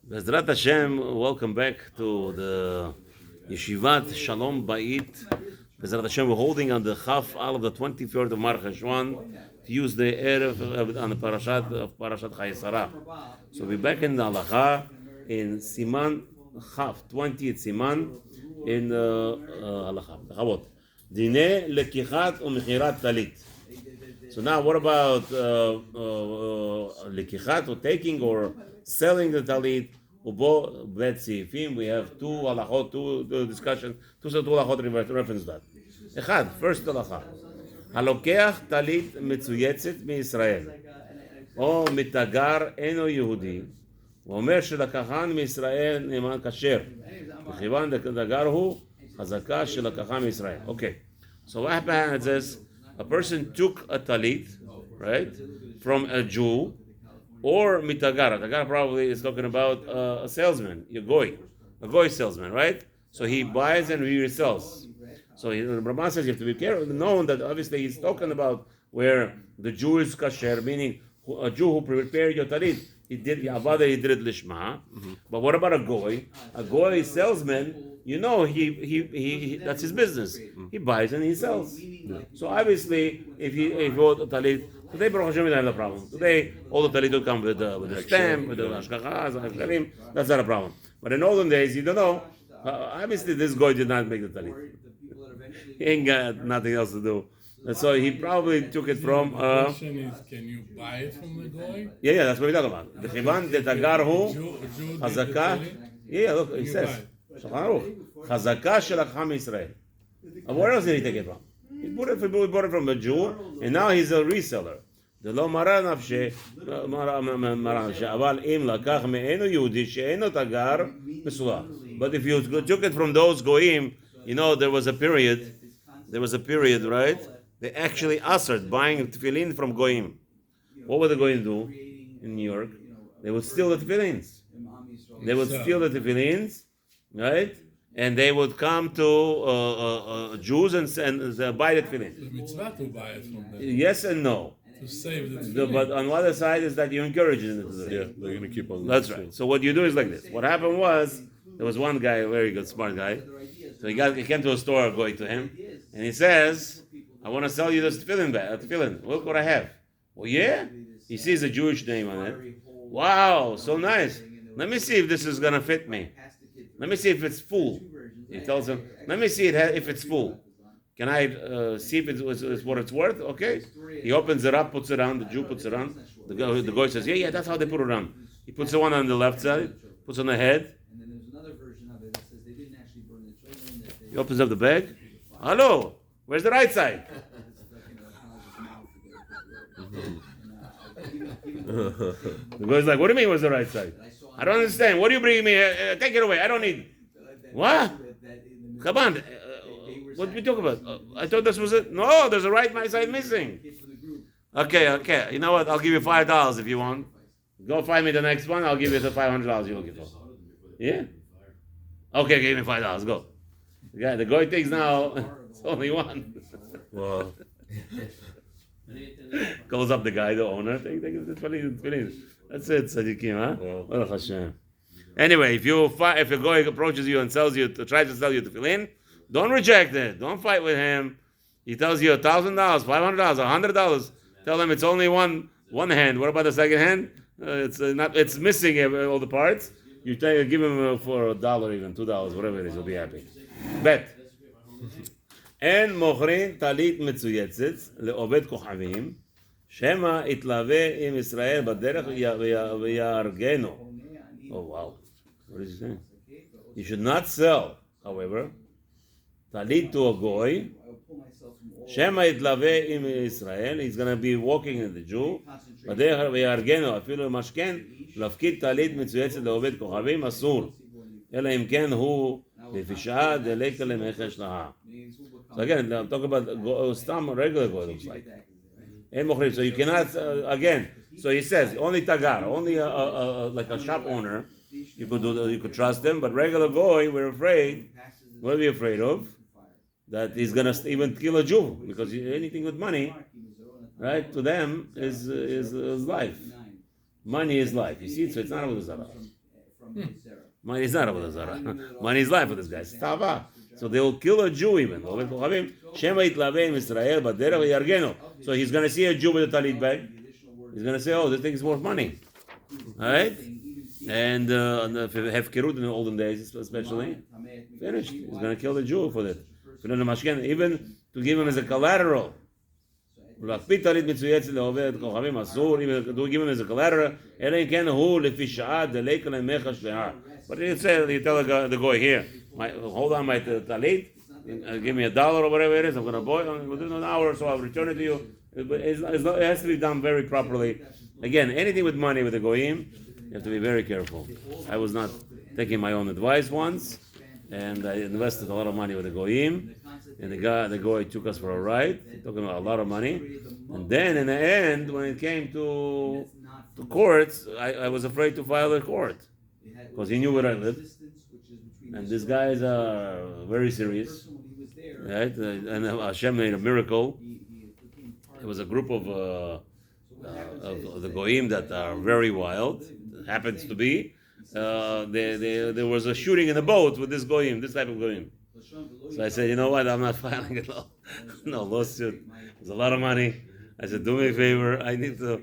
Bezrat Hashem, welcome back to the Yeshivat Shalom Bait. Bezrat Hashem, we're holding on the Chaf Al of the 23rd of Mar Cheshvan to use the Erev on the Parashat Chayesara. So we're back in the Halacha in Siman Chaf, 20th Siman in Halacha. Chavot. Dine lekichat u'mechirat talit. So now what about lekichat or taking or selling the talit? Ubo betzifim. We have two halachot, two discussion, two halachot reference that. Echad, first halacha. Halokeach talit mitzuyetzet miYisrael או מתגר אינו יהודי ואומר שלקחן מישראל נאמן כשר וכיוון דגר הוא חזקה שלקחה מישראל. Okay, so what happens is a person took a talit, right, from a Jew or mitagar. Tagar probably is talking about a salesman, a goy salesman, right? So he buys and he resells. So the Brahman says you have to be careful, knowing that obviously he's talking about where the Jew is kasher, meaning a Jew who prepared your talit. He did it lishma. But what about a goy? A goy salesman, you know, he that's his business. He buys and he sells. So obviously, if he bought a talit today, Baruch Hashem, we don't have a problem. Today, all the talit will come with the stamp, with the ashkachas, that's not a problem. But in olden days, you don't know. Obviously, this guy did not make the talit. He ain't got nothing else to do. And so he probably took it from. The question is, can you buy it from the guy? Yeah, that's what we talk about. The chivan de tagarhu chazaka. Yeah, look, he says Shulchan Aruch chazaka shelakha miYisrael. Where else did he take it from? He bought it from a Jew, and now he's a reseller. The lo mara nafshe aval im lakach me'enu Yehudi she'enu tagar mesula. But if you took it from those goyim, you know there was a period, right? They actually ushered buying tefillin from goyim. What would the goyim do in New York? They would steal the tefillins. Right? And they would come to Jews and buy the tefillin. The mitzvah to buy it from them. Yes and no. To save the tefillin. But on the other side is that you encourage it. Yeah, they're going to keep on. That's right. So what you do is like this. What happened was, there was one guy, a very good, smart guy. So he came to a store, going to him, and he says, I want to sell you this tefillin. Look what I have. Well, yeah? He sees a Jewish name on it. Wow, so nice. Let me see if this is going to fit me. Let me see if it's full. He tells him, let me see if it's full. Can I see if it's what it's worth? Okay. He opens it up, puts it on. The Jew puts it on. The guy says, yeah, that's how they put it on. He puts the one on the left side, puts on the head. He opens up the bag. Hello, where's the right side? The guy's like, what do you mean, where's the right side? I don't understand. What are you bringing me? Take it away. I don't need it. What? Come on. What are we talking about? I thought this was it. No, there's a right side missing. Okay. You know what? I'll give you $5 if you want. Go find me the next one. I'll give you the $500 you're looking for. Yeah? Okay, give me $5. Go. The guy thinks now it's only one. Wow. Calls up the guy, the owner. Think it's funny. That's it, Sadiqim, huh? Baruch Hashem. Anyway, if a guy approaches you and tries to sell you tefillin, don't reject it. Don't fight with him. He tells you $1,000, $500, $100. Tell him it's only one hand. What about the second hand? It's missing all the parts. You give him for $1, even $2, whatever it is. He'll be happy. Bet. אין מוכרים טלית מצויצת לעובד כוכבים שמא יתלווה עם ישראל בדרך ויארגנו. Oh wow, what is he saying? You should not sell, however, talit to a goy שמא יתלווה עם ישראל. He's going to be walking in the Jew בדרך ויארגנו. אפילו משכן להפקיד טלית מצויצת לעובד כוכבים אסור אלא אם כן הוא לפשעה דלקה למחש לה. So again, I'm talking about stam regular goy looks like. So you cannot again. So he says only tagar, only like a shop owner. You could trust him, but regular goy, we're afraid. What are we afraid of? That he's gonna even kill a Jew because anything with money, right? To them is life. money is life. You see, so it's not avodah zarah. Money is not avodah zarah. Money is life for this guy. It's tava. So they will kill a Jew even. So he's going to see a Jew with a talit bag. He's going to say, oh, this thing is worth money. Alright? And hefkerut in the olden days especially. Finished. He's going to kill the Jew for that. Even to give him as a collateral. להקפיא טלית מצויצת לעובד כוכבים אסור, אם do give him as a collateral, אלא אם כן הוא לפי שעה דלק למיכה שעה. But you tell the guy here, hold on my talit, give me $1 or whatever it is, I'm going to boil within an hour or so, I'll return it to you. It has to be done very properly. Again, anything with money with the goyim, you have to be very careful. I was not taking my own advice once, and I invested a lot of money with the goyim, and the guy took us for a ride. He took him a lot of money, and then in the end, when it came to courts, I was afraid to file a court because he knew where I lived, and these guys are very serious, right? And Hashem made a miracle. It was a group of the goyim that are very wild. It happens to be. There was a shooting in a boat with this goyim, this type of goyim. So I said, you know what, I'm not filing it. No lawsuit. There's a lot of money. I said, do me a favor. I need to.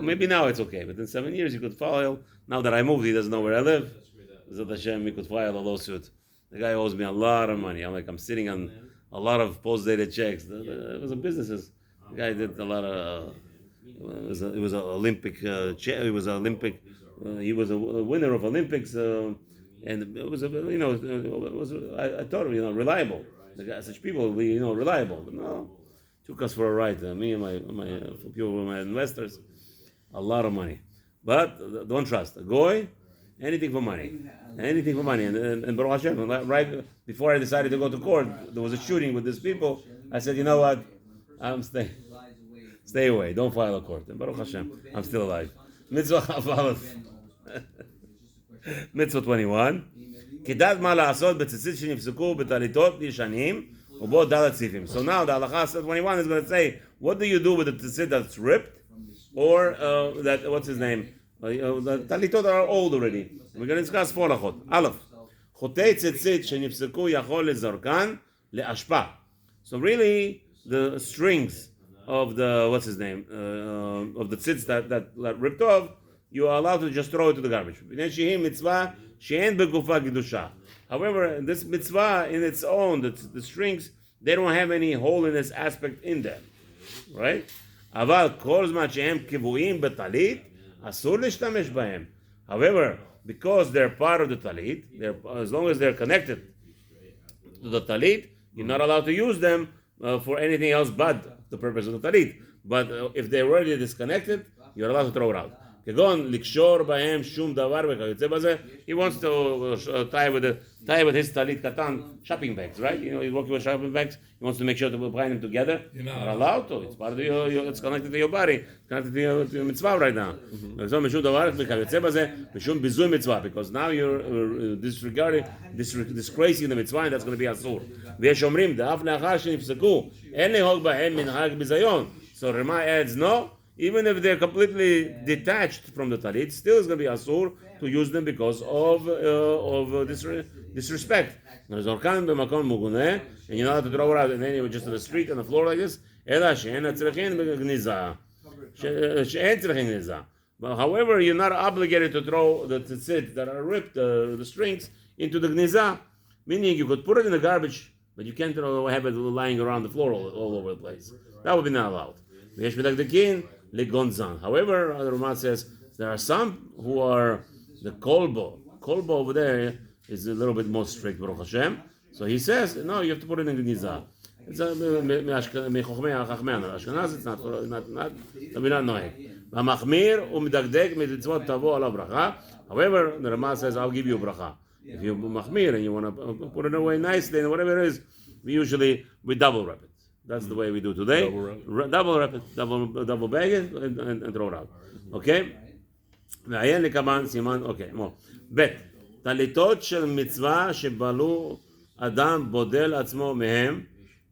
Maybe now it's okay, but in 7 years you could file. Now that I moved, he doesn't know where I live. Zat Hashem, he could file a lawsuit. The guy owes me a lot of money. I'm sitting on a lot of post-dated checks. It was a businesses. The guy did a lot of. It was an Olympic. He was an Olympic. He was a winner of Olympics, and it was I thought reliable. The guy, such people, reliable. But no, took us for a ride. Me and my people, my investors, a lot of money. But don't trust a goy. Anything for money. And Baruch Hashem, right before I decided to go to court, there was a shooting with these people. I said, you know what? I'm staying. Stay away. Don't file a court. And Baruch Hashem, I'm still alive. Mitzvah 21. כדעת מה לעשות בציצית שנפסקו בטליתות ישנים ובו דלת ציפים. So now the Halacha 21 is going to say, what do you do with the tzitzit that's ripped? Or that, what's his name? The talitot are old already. We're going to discuss 4 halachot. Aleph. חוטי ציצית שנפסקו יכול לזרקן לאשפה. So really, the strings of the, what's his name, of the tzitz that ripped off, you are allowed to just throw it to the garbage. However, this mitzvah in its own, the strings, they don't have any holiness aspect in them, right? However, because they're part of the talit, as long as they're connected to the talit, you're not allowed to use them for anything else but the purpose of the talit. But if they're already disconnected, you're allowed to throw it out. כגון לקשור בהם שום דבר וכיוצא בזה. He wants to tie with his talit katan shopping bags, right? He's working with shopping bags. He wants to make sure to bind them together. You're not allowed to. It's part of it's connected to your body. It's connected to your mitzvah right now. משום דבר וכיוצא בזה, משום ביזוי מצווה, because now you're disgracing the mitzvah, and that's going to be אסור. ויש אומרים, דאף לאחר שנפסקו, אין להוג בהם מנהג ביזיון. So Rema adds, no. Even if they're completely detached from the talit, still it's going to be asur to use them because of disrespect. And you're not allowed to throw it out and then just to the street on the floor like this. But however, you're not obligated to throw the tzitzit that are ripped, the strings, into the gniza. Meaning you could put it in the garbage, but you can't have it lying around the floor all over the place. That would be not allowed. However, the Ramah says there are some who are the kolbo. Kolbo over there is a little bit more strict, Baruch Hashem. So he says, no, you have to put it in the gniza. It's Ashkenaz, it's not noeg. However, the Ramah says, I'll give you a bracha. If you're machmir and you want to put it away nicely and whatever it is, we double wrap it. That's the way we do today. Double wrap it, double bag it, and throw it out. Okay? ועיין לקב"ן סימן, אוקיי, ב' טליתות של מצווה שבלו אדם בודל עצמו מהם,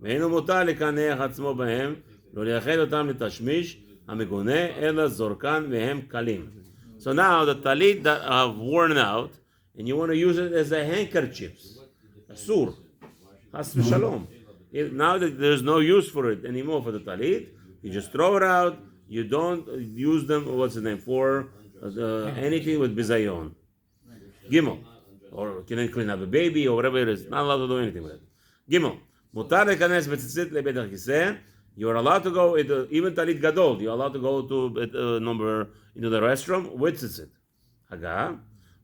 ואינו מותר לקנח עצמו בהם, לא לייחד אותם לתשמיש, המגונה, אלא זורקן מהם קלים. So now the talit that have worn out, and you want to use it as a handkerchiefs, asur, has v'shalom. Now that there's no use for it anymore for the talit, you just throw it out. You don't use them. What's the name for anything with bizayon, gimel, or can clean up a baby or whatever it is. Not allowed to do anything with it. Gimel, mutar lekanes betzitzit lebet hakiseh. You are allowed to go into even talit gadol. You are allowed to go to number into the restroom with tzitzit. Haga,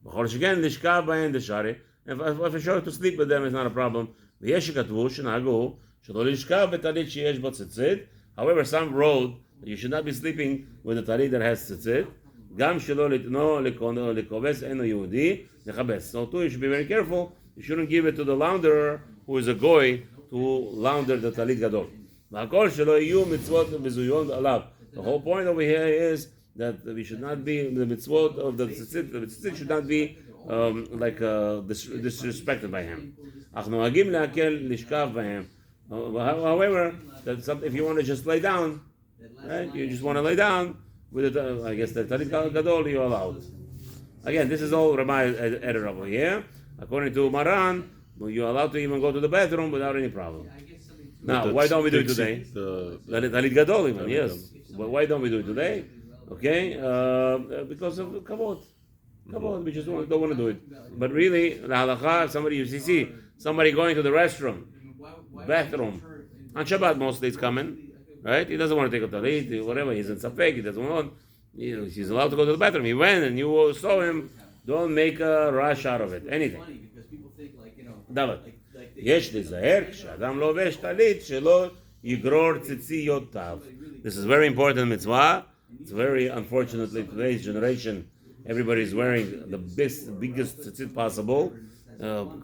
b'chol sheken lishkav b'hen deshari. If you're sure to sleep with them, it's not a problem. V'yesh shekatvu shenagu shelo lishkav b'talit sheyesh bo tzitzit. However, some wrote that you should not be sleeping with a talit that has tzitzit. Gam shelo litno likoves eno yehudi nechabes. So too, you should be very careful. You shouldn't give it to the launderer who is a goy to launder the talit gadol. The whole point over here is that we should not be the mitzvot of the tzitzit. The tzitzit should not be disrespected by him. However, if you want to just lay down, right? You just want to lay down with it. I guess the talit gadol you're allowed. Again, this is all Rabbi added over here. According to Maran, you're allowed to even go to the bathroom without any problem. Now, why don't we do it today? Talit gadol, even, yes. But why don't we do it today? Okay, because of kavod. Kavod, we just don't want to do it. But really, the halacha, somebody going to the bathroom, on Shabbat mostly it's coming, right? He doesn't want to take a talit, whatever, he's in safek, he doesn't want, he's allowed to go to the bathroom. He went and you saw him, don't make a rush out of it, anything. Davat. יש לזהר כשאדם לובש טלית שלא יגרור ציציותיו. This is very important mitzvah. It's very unfortunately today's generation everybody is wearing the biggest tzitzit possible.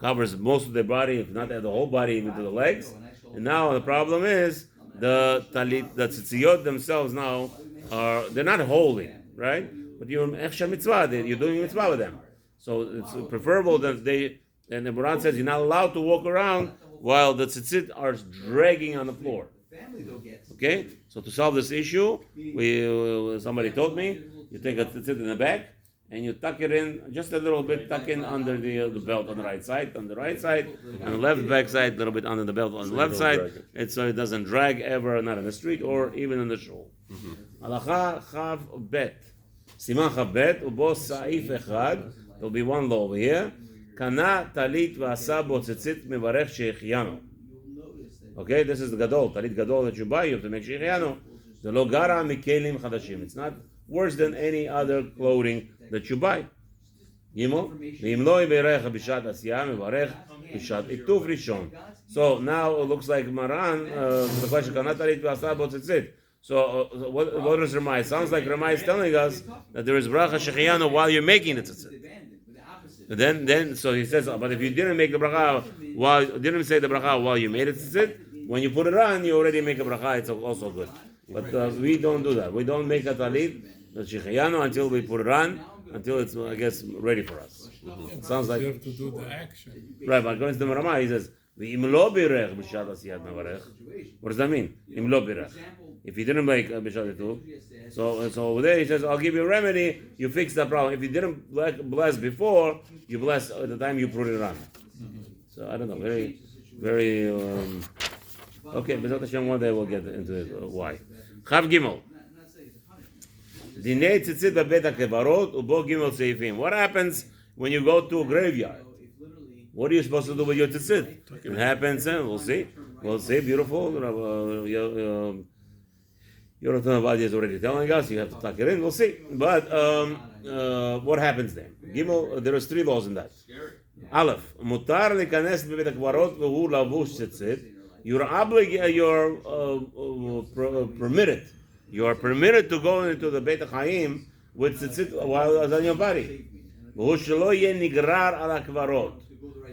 Covers most of their body, if not the whole body, even to the legs. And now the problem is the talit, the tzitziyot themselves now they're not holy, right? But you're mitzvah, you're doing mitzvah with them. So it's preferable that and the Quran says you're not allowed to walk around while the tzitzit are dragging on the floor. Okay? So to solve this issue, somebody told me, you take a tzitzit in the back, and you tuck it in just a little bit, tuck in under the belt on the right side, and the left back side, a little bit under the belt on the left side, so it doesn't drag ever, not in the street or even in the shul. Halacha chav bet. Siman chav bet, ubo sa'if echad, there'll be one law over here. Kana talit v'asa bo tzitzit mevarech she'echiyano. Okay, this is the gadol, talit gadol that you buy, you have to make she'echiyano. The lo gara mikelim chadashim. It's not worse than any other clothing that you buy. Gimel, v'im lo yiberech b'shat asiyah mevarech b'shat ituf rishon. So now it looks like Maran, the question, kana talit v'asa bo tzitzit. So what does Ramai? It sounds like Ramai is telling us that there is bracha she'echiyano while you're making the tzitzit. Then, so he says, but if you didn't make the bracha didn't say the bracha while you made it, when you put it on, you already make a bracha. It's also good. But we don't do that. We don't make a talit, the shechayano, until we put it on, until it's, I guess, ready for us. It sounds like you have to do the action. Right, but according to the Rama, he says, "V'im lo birech b'shat asiyat mevarech." What does that mean? Im lo birech. If you didn't make b'shat itu, so over there he says, "I'll give you a remedy. You fix that problem. If you didn't bless before, you bless at the time you put it on." So I don't know. Very, very. Okay, B'ezrat Hashem, one day we'll get into it. Why? Chav Gimel. Dinei tzitzit b'beit hakevarot ubo Gimel seifim. What happens when you go to a graveyard? What are you supposed to do with your tzitzit? It happens, we'll see. We'll see, beautiful. Yonath Navadi is already telling us, you have to tuck it in, we'll see. But what happens then? Gimel, there is 3 laws in that. Aleph, mutar lekanes bebeit hakvarot v'hu lavush tzitzit. You're permitted. You are permitted to go into the Beit HaChaim with tzitzit while it's on your body. V'hu shelo yeh nigrar al hakvarot.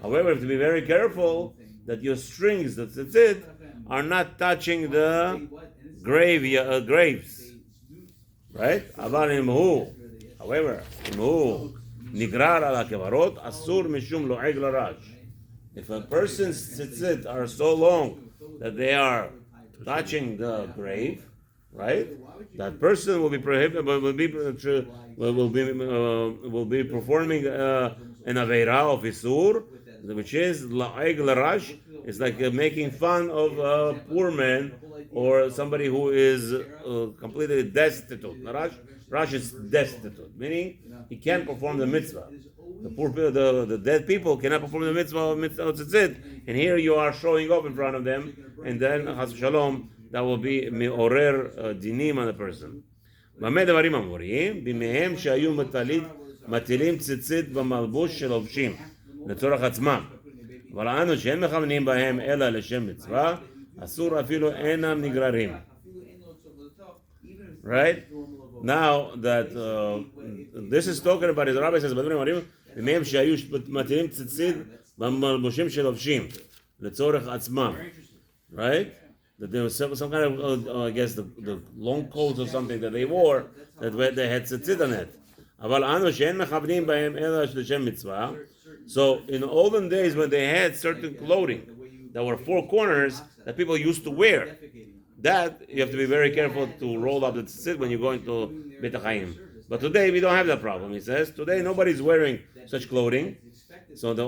However, you have to be very careful that your strings, the tzitzit, are not touching the graves. Right? However, nigrar al hakevarot asur mishum lo'eg larash. If a person's tzitzit are so long that they are touching the grave, right? That person will be prohibited, but will be performing an aveira of isur, which is la'eg larash. It's like making fun of a poor man or somebody who is completely destitute. Rash is destitute, meaning he can't perform the mitzvah. The poor people, the dead people cannot perform the mitzvah of tzitzit, and here you are showing up in front of them, and then chas shalom, that will be me'orer dinim on the person. במה דברים אמורים? בימיהם שהיו מטילים ציצית במלבוש של לובשים לצורך עצמם. אבל אנו שאין מכוונים בהם אלא לשם מצווה, אסור אפילו אינם נגררים. Right? Now that this is talking about it, the rabbi says, בדברים אמורים, בימיהם שהיו מטילים ציצית במלבושים של לובשים לצורך עצמם. Right? That there was some kind of, I guess, the long coats or something that they wore, that they had tzitzit on it. So in olden days, when they had certain clothing that were four corners that people used to wear, that you have to be very careful to roll up the tzitzit when you go into Beit HaChaim. But today we don't have that problem. He says today nobody's wearing such clothing. So the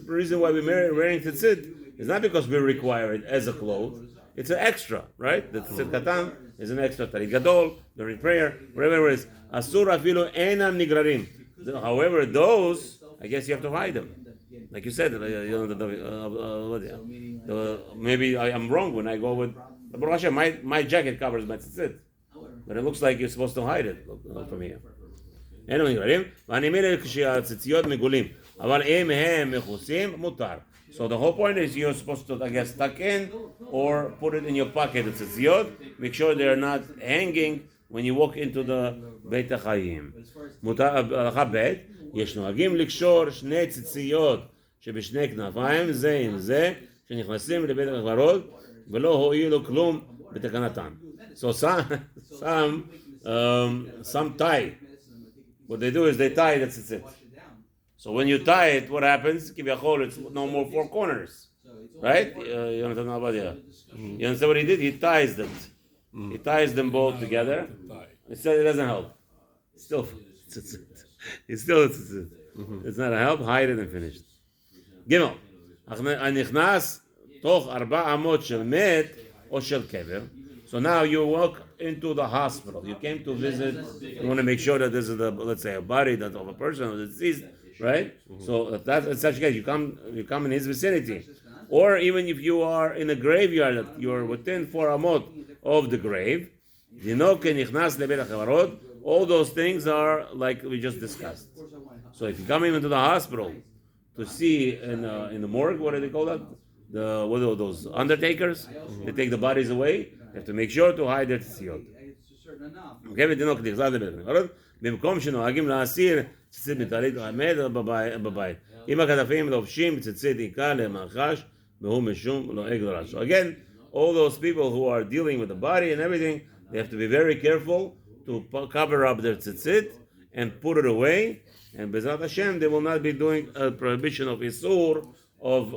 reason why we're wearing tzitzit is not because we require it as a cloth. It's an extra, right? The tzitzit katan is an extra. Talit gadol during prayer, wherever it is. Asur afilu enam nigrarim. However, those, I guess you have to hide them. Like you said, maybe I'm wrong when I go with. Baruch Hashem, my jacket covers my tzitzit, but it looks like you're supposed to hide it from here. Enam nigrarim. ואני מילא כשהציציות מגולים, אבל אם הם מכוסים, מותר. So the whole point is you're supposed to, I guess, tuck in or put it in your pocket. It's a tzitziyot. Make sure they're not hanging when you walk into the Beit HaChaim. הלכה ב' יש נוהגים לקשור שני ציציות שבשני כנפיים זה עם זה שנכנסים לבית הקברות ולא הועילו כלום בתקנתן. So some tie. What they do is they tie the tzitzit. So when you tie it, what happens? It's no more four corners, right? You understand about it? You understand what he did? He ties them. He ties them both together. It doesn't help. It's still, it's not a help. Hide it and finish it. Gimel. הנכנס תוך 4 אמות של מת או של קבר. So now you walk into the hospital. You came to visit. You want to make sure that this is let's say, a body that of a person who is deceased. Right? So that's such a case. You come in his vicinity. Or even if you are in a graveyard, that you're within 4 amot of the grave, all those things are like we just discussed. So if you come into the hospital to see in the morgue, what do they call that? What are those undertakers? They take the bodies away. You have to make sure to hide their tziyot. במקום שנוהגים להסיר ציצית מטלית עמד בבית. אם הכתפים לובשים ציצית עיקר למרחש, והוא משום לועג לרש. So again, all those people who are dealing with the body and everything, they have to be very careful to cover up their tzitzit and put it away. And Bezrat Hashem, they will not be doing a prohibition of isur, of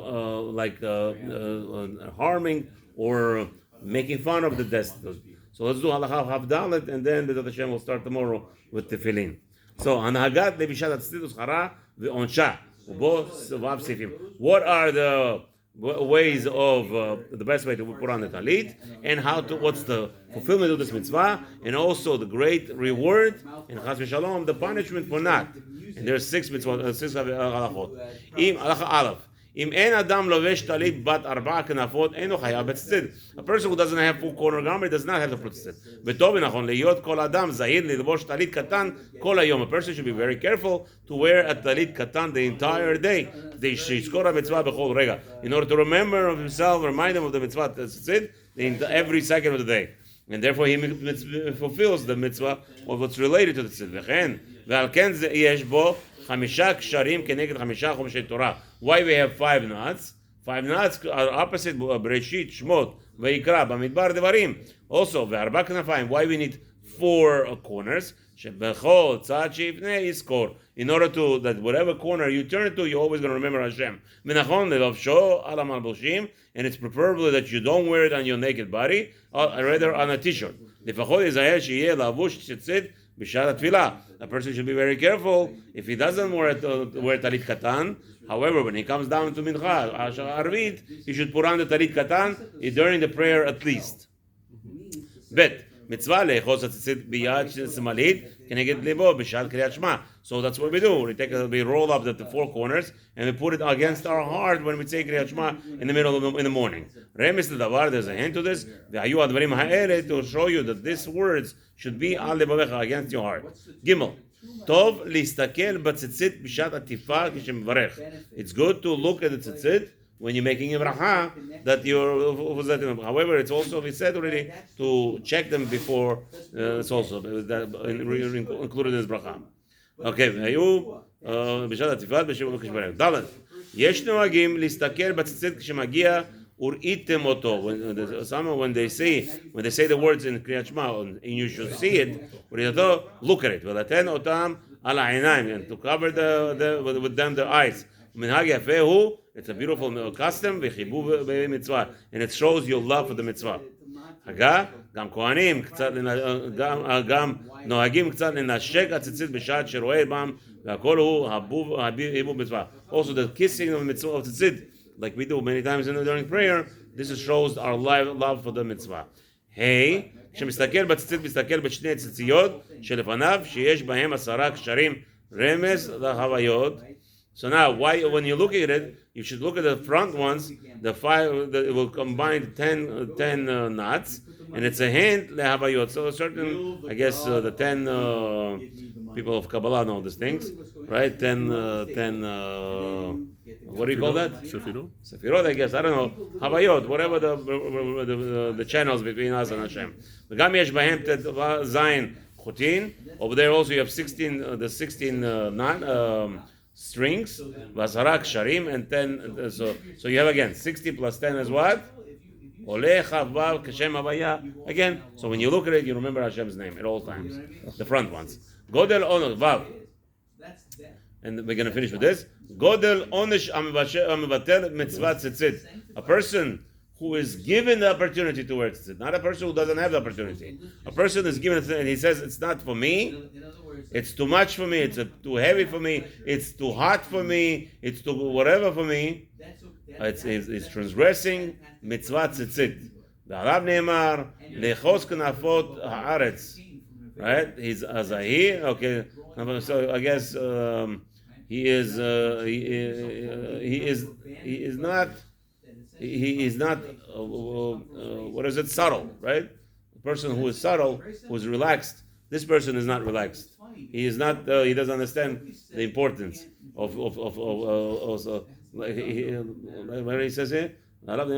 harming or making fun of the destitute. So let's do halacha havdalet, and then Bezrat Hashem will start tomorrow with tefillin. So הנהגת לבישת הציצית וזכרה ועונשה ובו סבב סעיפים. What are the ways of the best way to put on the talit, and what's the fulfillment of this mitzvah, and also the great reward and chas v'shalom, the punishment for not. And there's 6 mitzvot, 6 halachot. Halacha aleph. אם אין אדם לובש טלית בת 4 כנפות, אינו חייב בציצית. A person who doesn't have full corner garment does not have to put ציצית. וטוב ונכון, להיות כל אדם זהיר ללבוש טלית קטן כל היום. A person should be very careful to wear a טלית קטן the entire day. שיזכור המצווה בכל רגע. In order to remember of himself, remind him of the mitzvah ציצית every second of the day. And therefore he fulfills the mitzvah of what's related to the ציצית. וכן, ועל כן יש בו 5 קשרים כנגד 5 חומשי תורה. Why we have 5 knots? 5 knots are opposite Bereshit, Shmot, Vayikra, Bamidbar, Devarim. Also, ו4 כנפיים. Why we need 4 corners? שבכל צד שיפנה יזכור. In order to, that whatever corner you turn to, you're always going to remember Hashem. ונכון, ללבשו על המלבושים, and it's preferable that you don't wear it on your naked body, or rather on a t-shirt. לפחות יזהר שיהיה לבוש ציצית בשעת התפילה. A person should be very careful if he doesn't wear talit katan. However, when he comes down to mincha, arvit, he should put on the talit katan during the prayer at least. Bet. Mitzvah le'echos hatzitzit biyad shemalit keneged libo b'shad kriyat shema. So that's what we do. We roll up the four corners and we put it against our heart when we say kriyat shema in the middle of in the morning. Remes ledavar. There's a hint to this. Ve'ayu advarim ha'ele to show you that these words should be al levavecha against your heart. Gimel. Tov listakel batzitzit b'shat atifa k'shemvarech. It's good to look at the tzitzit when you're making a bracha, that you're. However, it's also, we said already, to check them before. It's also included in this bracha. Okay, היו בשעת התפילה בשם כשברם. ד' יש נוהגים להסתכל בציצית כשמגיע וראיתם אותו. When they say the words in קריאת שמע, and you should see it, וראיתו, look at it. ולתן אותם על העיניים, and to cover with them the eyes. ומנהג יפה הוא, it's a beautiful custom, וחיבוב במצווה, and it shows your love for the mitzvah. הגה, גם כהנים, גם נוהגים קצת לנשק הציצית בשעת שרואה בם, והכל הוא הביבוב מצווה. Also the kissing of mitzvah of tzitzit, like we do many times during prayer, this shows our love for the mitzvah. Hey, כשמסתכל בציצית, מסתכל בשני הציציות שלפניו, שיש בהם 10 קשרים רמז לחוויות. So now, when you look at it, you should look at the front ones. The 5 that will combine 10 knots, and it's a hint lehavayot. So certain, I guess, the 10 people of Kabbalah know these things, right? 10. What do you call that? Sefirot, I guess. I don't know. Havayot, whatever the channels between us and Hashem. וגם יש בהם זין חוטין. Over there also you have 16 strings, vasara ksharim, and 10. So you have again 60 plus 10 is what? Oleh chavav kashem havaya. Again, so when you look at it, you remember Hashem's name at all times. The front ones. Godel onosh vav. And we're going to finish with this. Godel onesh amivatel mitzvah tzitzit. A person who is given the opportunity to wear tzitzit, not a person who doesn't have the opportunity. A person is given it and he says, it's not for me, it's too much for me, it's too heavy for me, it's too hot for me, it's too whatever for me. It's transgressing mitzvah tzitzit. V'alav ne'emar lechos knafot haaretz. Right? He's azahir. Okay. So I guess he is not what is it, subtle, right? The person who is subtle, who is relaxed, this person is not relaxed. He is not. He doesn't understand the importance of like he says here. What does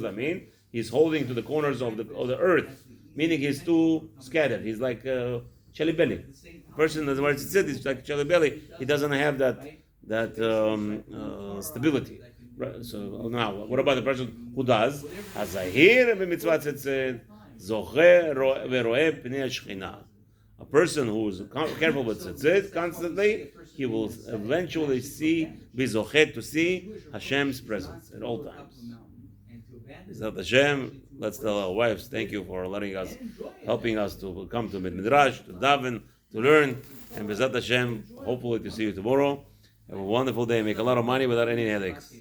that mean? He's holding to the corners of the earth, meaning he's too scattered. He's like Shelly belly. Person that's where it's is like Shelly belly. He doesn't have that stability. Right. So now, what about the person who does? Hazahir b'mitzvah tzitzit zoche veroeh pnei shechina. A person who is careful with tzitzit constantly, he will eventually be zoche to see Hashem's presence at all times. Zat Hashem, let's tell our wives, thank you for helping us to come to Midrash, to daven, to learn, and Zat Hashem, hopefully to see you tomorrow. Have a wonderful day. Make a lot of money without any headaches.